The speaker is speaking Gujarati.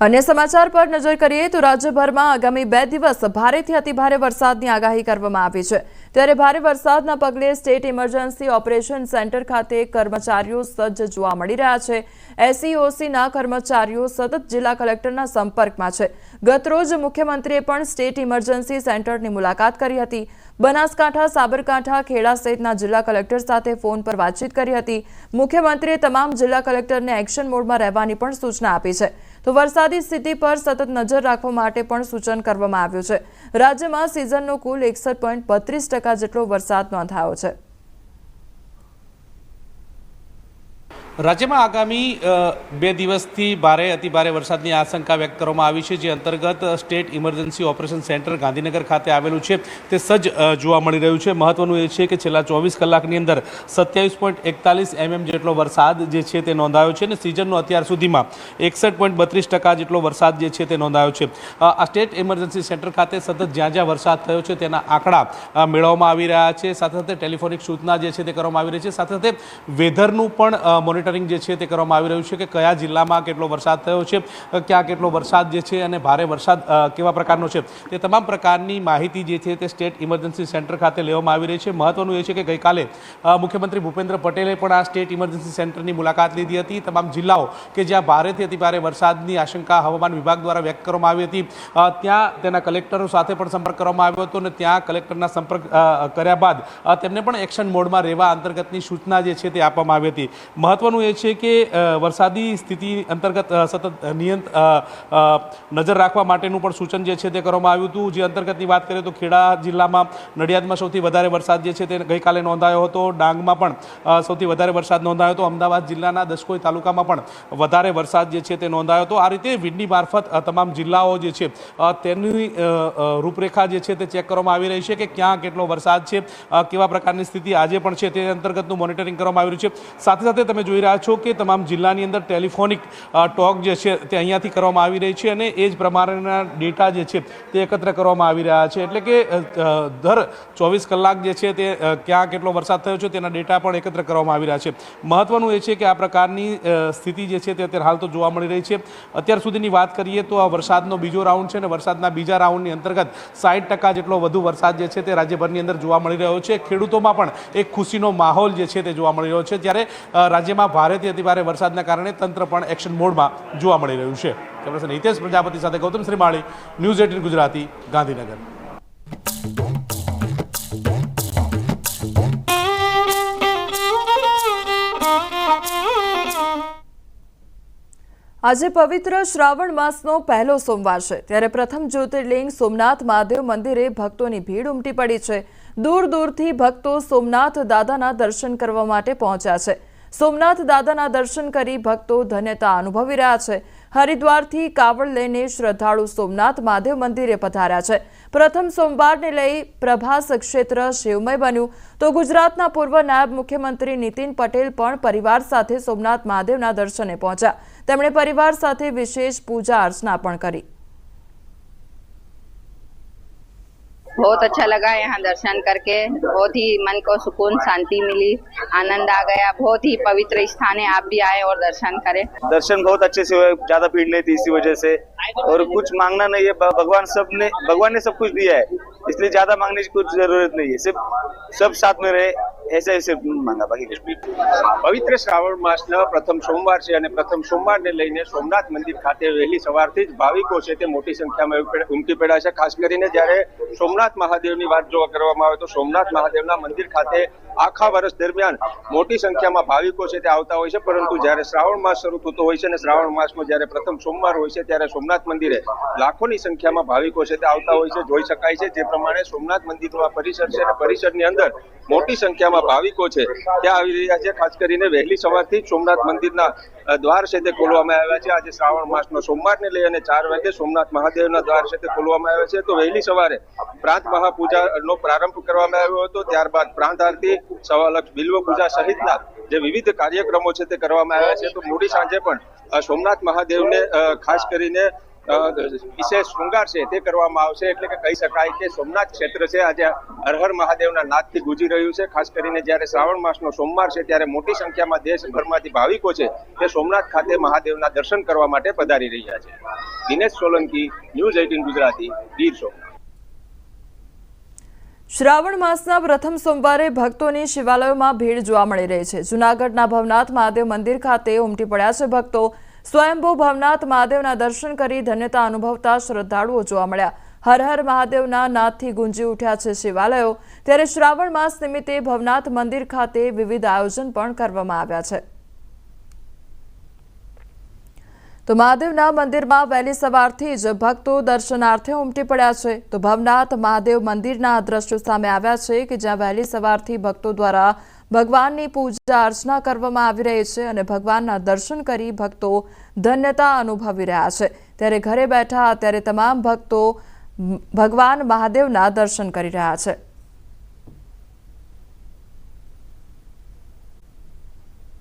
अन्य समाचार पर नजर करिए तो राज्यभर में आगामी 2 દિવસ ભારેથી અતિભારે વરસાદની આગાહી કરવામાં આવી છે। ત્યારે ભારે વરસાદના પગલે સ્ટેટ ઇમરજન્સી ઓપરેશન સેન્ટર ખાતે કર્મચારીઓ સજ્જ જોવા મળી રહ્યા છે। એસઈઓસીના કર્મચારીઓ સતત જિલ્લા કલેક્ટરના સંપર્કમાં છે। ગતરોજ મુખ્યમંત્રીએ પણ સ્ટેટ ઇમરજન્સી સેન્ટરની મુલાકાત કરી હતી। બનાસકાંઠા, સાબરકાંઠા, ખેડા સહિતના જિલ્લા કલેક્ટર સાથે ફોન પર વાતચીત કરી હતી। મુખ્યમંત્રીએ તમામ જિલ્લા કલેક્ટરને એક્શન મોડમાં રહેવાની પણ સૂચના આપી છે। તો વરસાદી સ્થિતિ પર સતત નજર રાખવા માટે પણ સૂચન કરવામાં આવ્યું છે। રાજ્યમાં સિઝનનો કુલ 61.32% જેટલો વરસાદ નોંધાયો છે। રાજ્યમાં આગામી 2 દિવસથી ભારે અતિભારે વરસાદની આશંકા વ્યક્ત કરવામાં આવી છે, જે અંતર્ગત state emergency operation centre Gandhinagar ખાતે આવેલું છે તે સજ્જ જોવા મળી રહ્યું છે। મહત્વનું એ છે કે છેલ્લા 24 કલાકની અંદર 27.41 mm જેટલો વરસાદ જે છે તે નોંધાયો છે અને સિઝનનો અત્યાર સુધીમાં 61.32% જેટલો વરસાદ જે છે તે નોંધાયો છે। આ સ્ટેટ ઇમરજન્સી સેન્ટર ખાતે સતત જ્યાં જ્યાં વરસાદ થયો છે તેના આંકડા મેળવવામાં આવી રહ્યા છે। સાથે સાથે ટેલિફોનિક સૂચના જે છે તે કરવામાં આવી રહી છે। સાથે સાથે વેધરનું પણ મોનિટરિંગ જે છે તે કરવામાં આવી રહ્યું છે કે કયા જિલ્લામાં કેટલો વરસાદ થયો છે, ક્યાં કેટલો વરસાદ જે છે અને ભારે વરસાદ કેવા પ્રકારનો છે તે તમામ પ્રકારની માહિતી જે છે તે સ્ટેટ ઇમરજન્સી સેન્ટર ખાતે લેવામાં આવી રહી છે। મહત્વનું એ છે કે ગઈકાલે મુખ્યમંત્રી ભૂપેન્દ્ર પટેલે પણ આ સ્ટેટ ઇમરજન્સી સેન્ટરની મુલાકાત લીધી હતી। તમામ જિલ્લાઓ કે જ્યાં ભારેથી અતિભારે વરસાદની આશંકા હવામાન વિભાગ દ્વારા વ્યક્ત કરવામાં આવી હતી ત્યાં તેના કલેક્ટરો સાથે પણ સંપર્ક કરવામાં આવ્યો હતો અને ત્યાં કલેક્ટરના સંપર્ક કર્યા બાદ તેમને પણ એક્શન મોડમાં રહેવા અંતર્ગતની સૂચના જે છે તે આપવામાં આવી હતી। મહત્વનું એ છે કે વરસાદી સ્થિતિ અંતર્ગત સતત નજર રાખવા માટેનું પણ સૂચન જે છે તે કરવામાં આવ્યું હતું। જે અંતર્ગતની વાત કરીએ તો ખેડા જિલ્લામાં નડિયાદમાં સૌથી વધારે વરસાદ જે છે તે ગઈકાલે નોંધાયો હતો। ડાંગમાં પણ સૌથી વધારે વરસાદ નોંધાયો હતો। અમદાવાદ જિલ્લાના દસકોઈ તાલુકામાં પણ વધારે વરસાદ જે છે તે નોંધાયો હતો। આ રીતે વીજળી મારફત તમામ જિલ્લાઓ જે છે તેની રૂપરેખા જે છે તે ચેક કરવામાં આવી રહી છે કે ક્યાં કેટલો વરસાદ છે, કેવા પ્રકારની સ્થિતિ આજે પણ છે તે અંતર્ગતનું મોનિટરિંગ કરવામાં આવી રહ્યું છે। સાથે સાથે તમે જોઈ રહ્યા છો કે તમામ જિલ્લાની અંદર ટેલિફોનિક ટોક જે છે તે અહીંયાથી કરવામાં આવી રહી છે અને એ જ પ્રમાણેના ડેટા જે છે તે એકત્ર કરવામાં આવી રહ્યા છે। એટલે કે દર 24 કલાક જે છે તે ક્યાં કેટલો વરસાદ થયો છે તેના ડેટા પણ એકત્ર કરવામાં આવી રહ્યા છે। મહત્વનું એ છે કે આ પ્રકારની સ્થિતિ જે છે તે અત્યારે હાલ તો જોવા મળી રહી છે। અત્યાર સુધીની વાત કરીએ તો આ વરસાદનો બીજો રાઉન્ડ છે અને વરસાદના બીજા રાઉન્ડની અંતર્ગત 60% જેટલો વધુ વરસાદ જે છે તે રાજ્યભરની અંદર જોવા મળી રહ્યો છે। ખેડૂતોમાં પણ એક ખુશીનો માહોલ જે છે તે જોવા મળી રહ્યો છે, જ્યારે રાજ્યમાં ભારેથી અતિભારે વરસાદના કારણે તંત્ર પણ એક્શન મોડમાં જોવા મળી રહ્યું છે। કેમેરામેન હિતેશ પ્રજાપતિ સાથે ગૌતમ શ્રીમાળી, ન્યૂઝ 18 ગુજરાતી, ગાંધીનગર। આજે પવિત્ર શ્રાવણ માસનો પહેલો સોમવાર છે, ત્યારે પ્રથમ જ્યોતિર્લિંગ સોમનાથ મહાદેવ મંદિરે ભક્તોની ભીડ ઉમટી પડી છે। દૂર દૂરથી ભક્તો સોમનાથ દાદાના દર્શન કરવા માટે પહોંચ્યા છે। સોમનાથ દાદાના દર્શન કરી ભક્તો ધન્યતા અનુભવી રહ્યા છે। હરિદ્વારથી કાવડ લઈને શ્રદ્ધાળુ સોમનાથ મહાદેવ મંદિરે પધાર્યા છે। પ્રથમ સોમવારને લઈ પ્રભાસ ક્ષેત્ર શિવમય બન્યું તો ગુજરાતના પૂર્વ નાયબ મુખ્યમંત્રી નીતિન પટેલ પણ પરિવાર સાથે સોમનાથ મહાદેવના દર્શને પહોંચ્યા। તેમણે પરિવાર સાથે વિશેષ પૂજા अर्चना પણ કરી। बहुत अच्छा लगा यहाँ दर्शन करके, बहुत ही मन को सुकून, शांति मिली, आनंद आ गया। बहुत ही पवित्र स्थान है, आप भी आए और दर्शन करें। दर्शन बहुत अच्छे से हुए, ज्यादा भीड़ नहीं थी इसी वजह से, और कुछ मांगना नहीं है, भगवान ने सब कुछ दिया है, इसलिए ज्यादा मांगने की कुछ जरूरत नहीं है। सिर्फ सब साथ में रहे ऐसे सिर्फ मांगा, बाकी कुछ नहीं। પવિત્ર શ્રાવણ માસના પ્રથમ સોમવાર છે અને પ્રથમ સોમવારને લઈને સોમનાથ મંદિર ખાતે વહેલી સવારથી જ ભાવિકો છે તે મોટી સંખ્યામાં ઉમટી પડ્યા છે। ખાસ કરીને જ્યારે સોમનાથ મહાદેવની વાત જો કરવામાં આવે તો સોમનાથ મહાદેવના મંદિર ખાતે આખા વર્ષ દરમિયાન મોટી સંખ્યામાં ભાવિકો છે તે આવતા હોય છે, પરંતુ જ્યારે શ્રાવણ માસ શરૂ થતો હોય છે અને શ્રાવણ માસમાં જ્યારે પ્રથમ સોમવાર હોય છે ત્યારે સોમનાથ મંદિરે લાખોની સંખ્યામાં ભાવિકો છે તે આવતા હોય છે, જોઈ શકાય છે। જે પ્રમાણે સોમનાથ મંદિરનો પરિસર છે અને પરિસરની અંદર મોટી સંખ્યામાં ભાવિકો છે ત્યાં આવી રહ્યા છે। ખાસ કરીને વહેલી સવારથી સોમનાથ મંદિરના દ્વાર છે તે ખોલવામાં આવ્યા છે। આજે શ્રાવણ માસનો સોમવારને લઈ અને 4 વાગે સોમનાથ મહાદેવના દ્વાર છે તે ખોલવામાં આવ્યા છે। તો વહેલી સવારે પ્રાંત મહાપૂજાનો પ્રારંભ કરવામાં આવ્યો હતો, ત્યારબાદ પ્રાંત આરતી, સવા લક્ષ બિલ્વ પૂજા સહિતના જે વિવિધ કાર્યક્રમો છે તે કરવામાં આવ્યા છે। તો મોડી સાંજે પણ સોમનાથ મહાદેવને ખાસ કરીને વિશેષ શૃંગાર છે તે કરવામાં આવશે. એટલે કે કહી શકાય કે સોમનાથ ક્ષેત્ર છે આજે હર હર મહાદેવના નાદથી ગુંજી રહ્યું છે. ખાસ કરીને જ્યારે શ્રાવણ માસનો સોમવાર છે ત્યારે મોટી સંખ્યામાં દેશભરમાંથી ભાવિકો છે તે સોમનાથ ખાતે મહાદેવના દર્શન કરવા માટે પધારી રહ્યા છે. દિનેશ સોલંકી, ન્યૂઝ 18 ગુજરાતી, ગીર સોમનાથ. શ્રાવણ માસના પ્રથમ સોમવારે ભક્તોની શિવાલયોમાં ભીડ જોવા મળી રહી છે. જૂનાગઢના ભવનાથ મહાદેવ મંદિર ખાતે ઉમટી પડ્યા છે ભક્તો. સ્વયંભૂ ભવનાથ મહાદેવના દર્શન કરી ધન્યતા અનુભવતા શ્રદ્ધાળુઓ જોવા મળ્યા. હર હર મહાદેવના નાદથી ગુંજી ઉઠ્યા છે શિવાલયો. ત્યારે શ્રાવણ માસ નિમિત્તે ભવનાથ મંદિર ખાતે વિવિધ આયોજન પણ કરવામાં આવ્યા છે. તો મહાદેવના મંદિરમાં વહેલી સવારથી જ ભક્તો દર્શનાર્થે ઉમટી પડ્યા છે. તો ભવનાથ મહાદેવ મંદિરના દ્રશ્યો સામે આવ્યા છે કે જ્યાં વહેલી સવારથી ભક્તો દ્વારા ભગવાનની પૂજા અર્ચના કરવામાં આવી રહી છે અને ભગવાનના દર્શન કરી ભક્તો ધન્યતા અનુભવી રહ્યા છે. ત્યારે ઘરે બેઠા અત્યારે તમામ ભક્તો ભગવાન મહાદેવના દર્શન કરી રહ્યા છે.